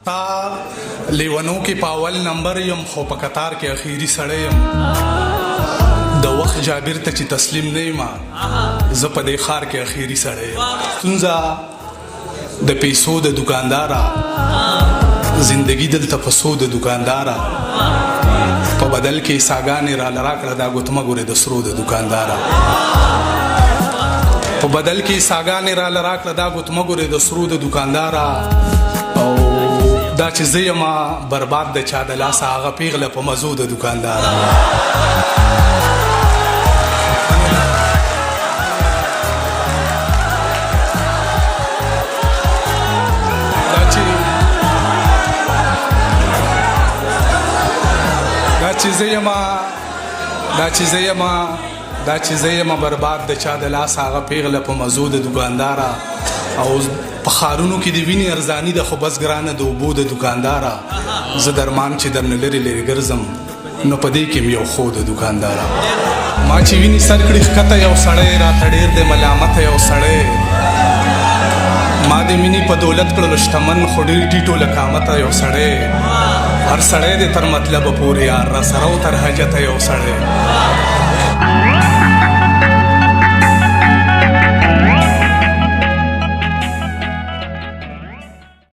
تا لیونو کې په اول نمبر یم خو په قطار کې اخیری سړی یم د وخت جابر ته چې تسلیم نه یم زه په دې ښار کې اخیری سړی یم ستونزه د پیسو د دوکانداره زندگی دلته په سو د دوکانداره په بدل کې ساګانې را لراکړه دا ګوتمه ګورې د سرو د دوکانداره په بدل کې ساګانې را لراکړه دا ګوتمه ګورې د سرو د دوکانداره او دا چې زه یم برباد د چا د لاسه هغه پیغله په مزو د دوکانداره دا چې زه یم برباد د چا د لاس هغه پیغله په مزو د دوکانداره او په ښارونو کې د وینې ارزاني ده خو بس ګرانه د اوبو د دوکانداره زه درمان چې درنه لرې لرې ګرځم نو په دې کې م یو خو د دوکانداره ما چې ویني سر کړي ښکته یو سړی راته ډېر د ملامته یو سړی ما د مینې په دولت کړلو شتمن خو ډېر ټیټو له قامته یو سړی هر سړی د تر مطلبه پورې یار را سره و تر حاجته یو سړی